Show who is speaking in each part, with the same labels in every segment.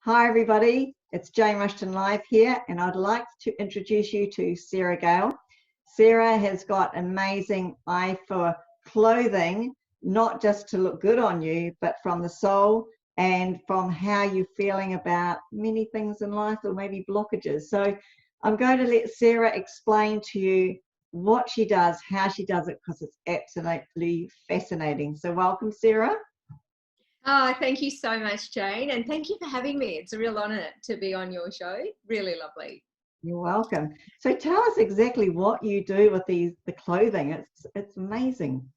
Speaker 1: Hi everybody, it's Jane Rushton Live here, and I'd like to introduce you to Sarah Gale. Sarah has got amazing eye for clothing, not just to look good on you, but from the soul and from how you're feeling about many things in life or maybe blockages. So I'm going to let Sarah explain to you what she does, how she does it, because it's absolutely fascinating. So welcome, Sarah.
Speaker 2: Oh, thank you so much, Jane. And thank you for having me. It's a real honour to be on your show. Really lovely.
Speaker 1: You're welcome. So tell us exactly what you do with the clothing. It's amazing.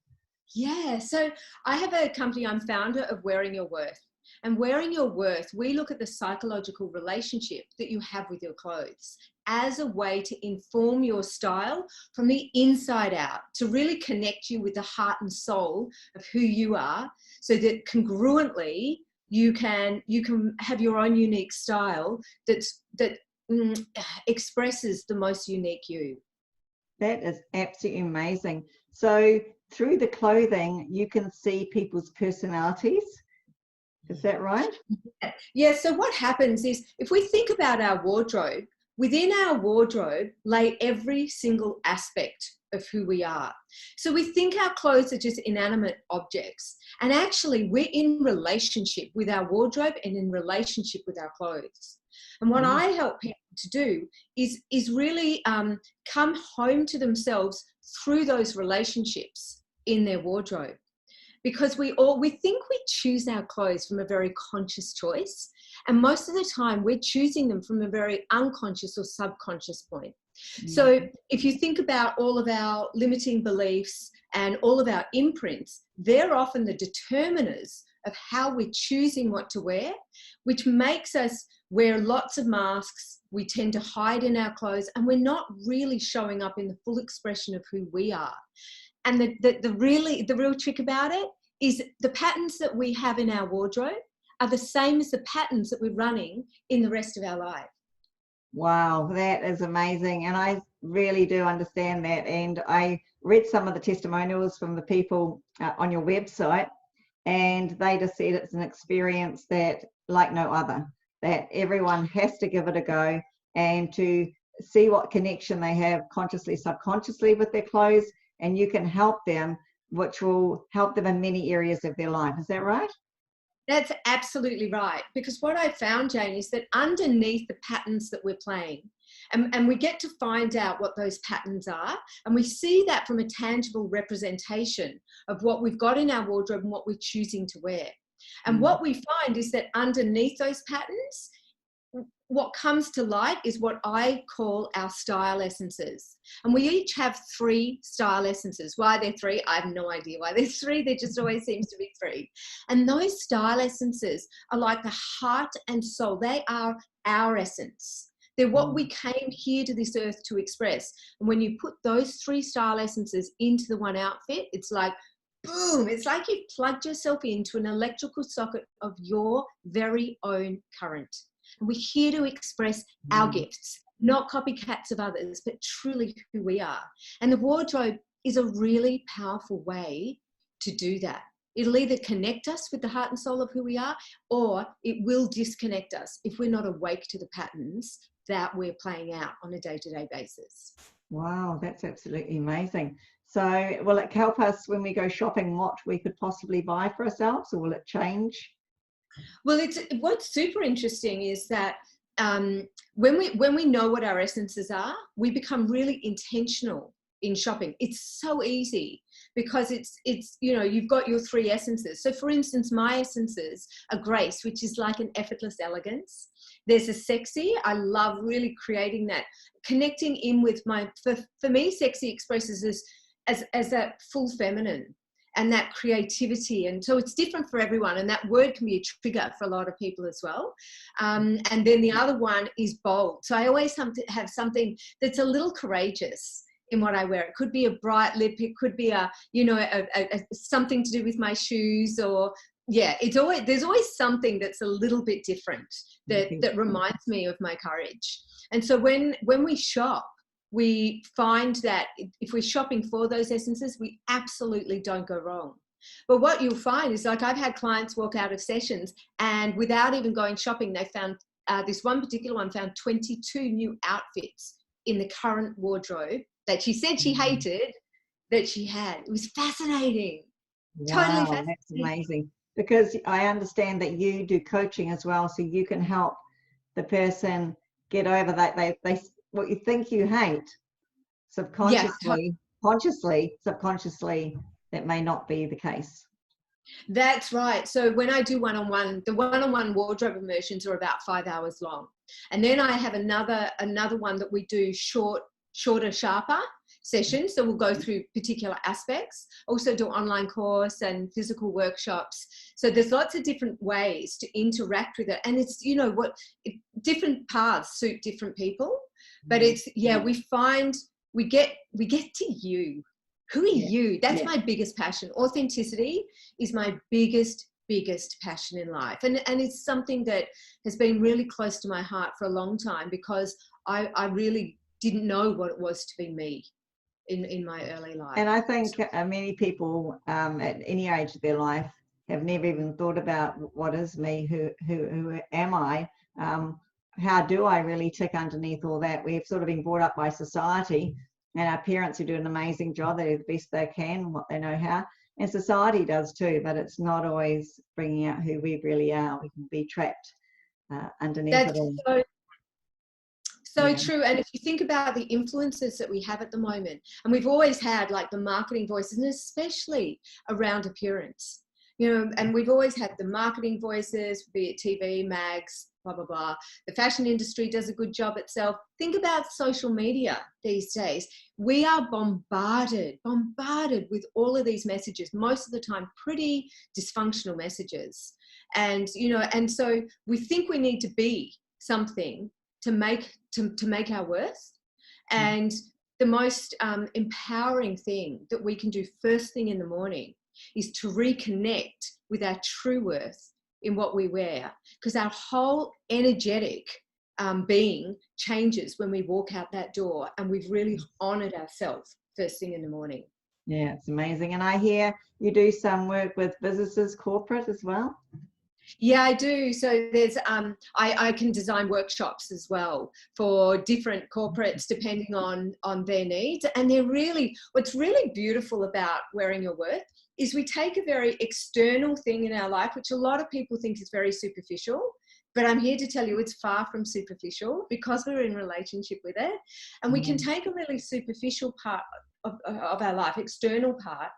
Speaker 2: Yeah, so I have a company, I'm founder of Wearing Your Worth. And Wearing Your Worth, we look at the psychological relationship that you have with your clothes as a way to inform your style from the inside out, to really connect you with the heart and soul of who you are, so that congruently you can have your own unique style that expresses the most unique you.
Speaker 1: That is absolutely amazing. So through the clothing, you can see people's personalities. Is that right?
Speaker 2: Yeah, so what happens is, if we think about our wardrobe, within our wardrobe lay every single aspect of who we are. So we think our clothes are just inanimate objects, and actually we're in relationship with our wardrobe and in relationship with our clothes. And what I help people to do is really come home to themselves through those relationships in their wardrobe. Because we think we choose our clothes from a very conscious choice, and most of the time we're choosing them from a very unconscious or subconscious point. So if you think about all of our limiting beliefs and all of our imprints, they're often the determiners of how we're choosing what to wear, which makes us wear lots of masks. We tend to hide in our clothes, and we're not really showing up in the full expression of who we are. And the real trick about it is the patterns that we have in our wardrobe are the same as the patterns that we're running in the rest of our life.
Speaker 1: Wow, that is amazing. And I really do understand that. And I read some of the testimonials from the people on your website, and they just said it's an experience that like no other, that everyone has to give it a go and to see what connection they have consciously, subconsciously with their clothes, and you can help them, which will help them in many areas of their life. Is that right?
Speaker 2: That's absolutely right. Because what I found, Jane, is that underneath the patterns that we're playing, and we get to find out what those patterns are, and we see that from a tangible representation of what we've got in our wardrobe and what we're choosing to wear. And what we find is that underneath those patterns, what comes to light is what I call our style essences. And we each have 3 style essences. Why they're 3, I have no idea why there's 3. There just always seems to be 3. And those style essences are like the heart and soul. They are our essence. They're what we came here to this earth to express. And when you put those 3 style essences into the one outfit, it's like, boom, it's like you've plugged yourself into an electrical socket of your very own current. And we're here to express our gifts, not copycats of others, but truly who we are. And the wardrobe is a really powerful way to do that. It'll either connect us with the heart and soul of who we are, or it will disconnect us if we're not awake to the patterns that we're playing out on a day-to-day basis.
Speaker 1: Wow, that's absolutely amazing. So will it help us when we go shopping what we could possibly buy for ourselves, or will it change?
Speaker 2: Well, what's super interesting is that when we know what our essences are, we become really intentional in shopping. It's so easy because it's you've got your 3 essences. So for instance, my essences are grace, which is like an effortless elegance. There's a sexy. I love really creating that, connecting in with for me, sexy expresses as that full feminine and that creativity. And so it's different for everyone. And that word can be a trigger for a lot of people as well. And then the other one is bold. So I always have something that's a little courageous in what I wear. It could be a bright lip. It could be something to do with my shoes, or there's always something that's a little bit different that reminds me of my courage. And so when we shop, we find that if we're shopping for those essences, we absolutely don't go wrong. But what you'll find is, like, I've had clients walk out of sessions and without even going shopping, they found this one particular one found 22 new outfits in the current wardrobe that she said she hated that she had. It was fascinating. Totally
Speaker 1: Wow,
Speaker 2: fascinating.
Speaker 1: that's amazing. Because I understand that you do coaching as well, so you can help the person get over that they what you think you hate subconsciously, subconsciously, that may not be the case.
Speaker 2: That's right. So when I do one-on-one, the one-on-one wardrobe immersions are about 5 hours long. And then I have another one that we do shorter, sharper sessions. So we'll go through particular aspects, also do online course and physical workshops. So there's lots of different ways to interact with it. And it's, you know, different paths suit different people, but it's, we get to you. Who are you? That's my biggest passion. Authenticity is my biggest passion in life. And it's something that has been really close to my heart for a long time, because I really didn't know what it was to be me in my early life.
Speaker 1: And I think many people at any age of their life have never even thought about, what is me? Who am I? How do I really tick underneath all that? We've sort of been brought up by society, and our parents who do an amazing job. They do the best they can, what they know how. And society does too, but it's not always bringing out who we really are. We can be trapped underneath it all.
Speaker 2: So true. And if you think about the influences that we have at the moment, and we've always had, like, the marketing voices, and especially around appearance, you know, and we've always had the marketing voices, be it TV, mags, blah, blah, blah. The fashion industry does a good job itself. Think about social media these days. We are bombarded with all of these messages, most of the time pretty dysfunctional messages. And, you know, and so we think we need to be something to make our worth. And the most empowering thing that we can do first thing in the morning is to reconnect with our true worth in what we wear, because our whole energetic being changes when we walk out that door and we've really honored ourselves first thing in the morning.
Speaker 1: Yeah, it's amazing. And I hear you do some work with businesses, corporate as well.
Speaker 2: Yeah, I do. So there's I can design workshops as well for different corporates depending on their needs. And they're really, what's really beautiful about wearing your worth is we take a very external thing in our life, which a lot of people think is very superficial, but I'm here to tell you it's far from superficial, because we're in relationship with it. And we can take a really superficial part of our life, external part,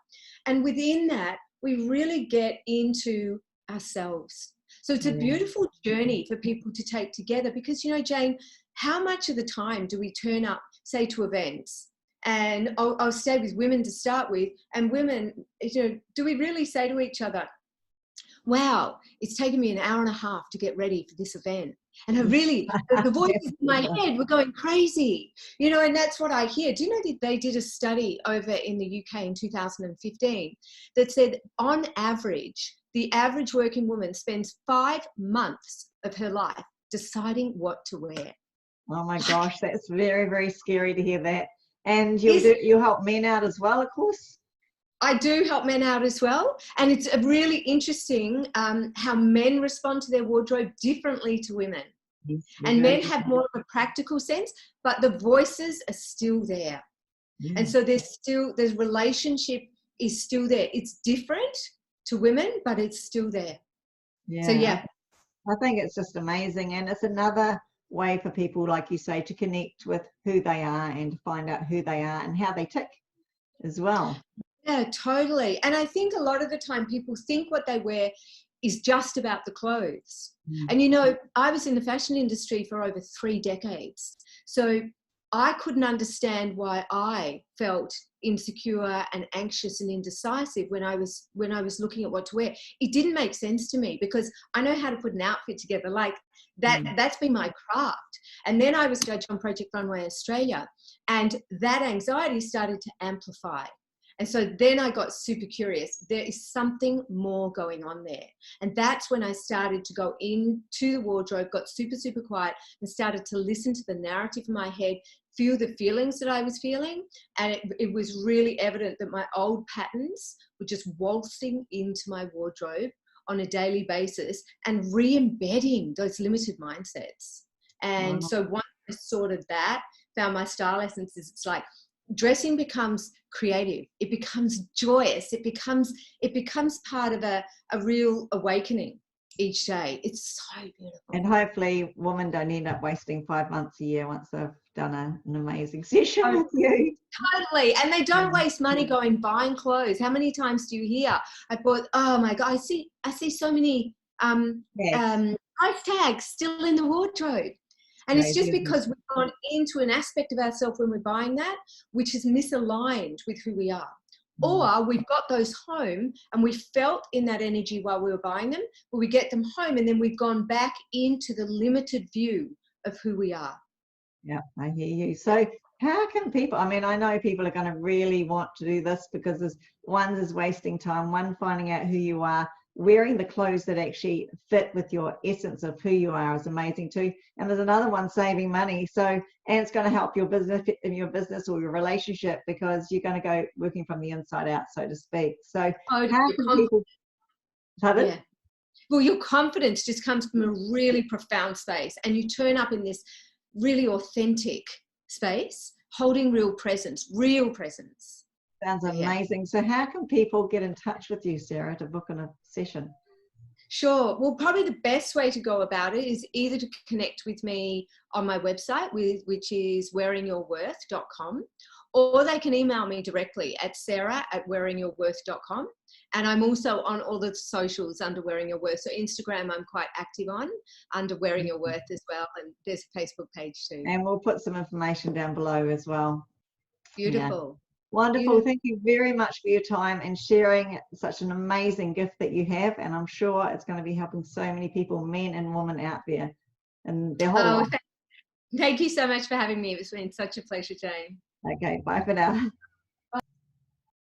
Speaker 2: and within that we really get into ourselves. So it's a beautiful journey for people to take together, because, you know, Jane, how much of the time do we turn up, say, to events? And I'll stay with women to start with, and women, you know, do we really say to each other, wow, it's taken me an hour and a half to get ready for this event, and I really, the voices in my head were going crazy, you know? And that's what I hear. Do you know that they did a study over in the UK in 2015 that said, on average, the average working woman spends 5 months of her life deciding what to wear.
Speaker 1: Oh my gosh, that's very, very scary to hear that. And you help men out as well, of course.
Speaker 2: I do help men out as well. And it's really interesting how men respond to their wardrobe differently to women. Yes, and men have more of a practical sense, but the voices are still there. And so there's relationship is still there. It's different to women, but it's still there.
Speaker 1: Yeah.
Speaker 2: So yeah.
Speaker 1: I think it's just amazing. And it's another way for people, like you say, to connect with who they are and to find out who they are and how they tick as well.
Speaker 2: Yeah, totally. And I think a lot of the time people think what they wear is just about the clothes. And, you know, I was in the fashion industry for over 3 decades. So I couldn't understand why I felt insecure and anxious and indecisive when I was looking at what to wear. It didn't make sense to me, because I know how to put an outfit together. Like that, that's been my craft. And then I was judged on Project Runway Australia, and that anxiety started to amplify. And so then I got super curious. There is something more going on there. And that's when I started to go into the wardrobe, got super, super quiet, and started to listen to the narrative in my head, feel the feelings that I was feeling. And it was really evident that my old patterns were just waltzing into my wardrobe on a daily basis and re-embedding those limited mindsets. And so once I sorted that, found my style essences, it's like dressing becomes creative, it becomes joyous, it becomes part of a real awakening each day. It's so beautiful.
Speaker 1: And hopefully women don't end up wasting 5 months a year once they've done an amazing session with you.
Speaker 2: Totally. And they don't waste money going buying clothes. How many times do you hear, I bought, oh my God, I see so many price tags still in the wardrobe. And it's just because we've gone into an aspect of ourselves when we're buying that, which is misaligned with who we are. Or we've got those home and we felt in that energy while we were buying them, but we get them home and then we've gone back into the limited view of who we are.
Speaker 1: Yeah, I hear you. So how can people, I mean, I know people are going to really want to do this because one is wasting time, one finding out who you are, wearing the clothes that actually fit with your essence of who you are is amazing too. And there's another one, saving money. So, and it's going to help your business or your relationship because you're going to go working from the inside out, so to speak. So how can people,
Speaker 2: yeah. Well, your confidence just comes from a really profound space and you turn up in this really authentic space, holding real presence.
Speaker 1: Sounds amazing. So how can people get in touch with you, Sarah, to book in a session?
Speaker 2: Sure. Well, probably the best way to go about it is either to connect with me on my website, which is wearingyourworth.com, or they can email me directly at sarah@wearingyourworth.com. And I'm also on all the socials under Wearing Your Worth. So Instagram, I'm quite active on under Wearing Your Worth as well. And there's a Facebook page too.
Speaker 1: And we'll put some information down below as well.
Speaker 2: Beautiful.
Speaker 1: Yeah. Wonderful. Thank you very much for your time and sharing such an amazing gift that you have. And I'm sure it's going to be helping so many people, men and women out there, and their whole life.
Speaker 2: Thank you so much for having me. It's been such a pleasure, Jane.
Speaker 1: Okay, bye for now.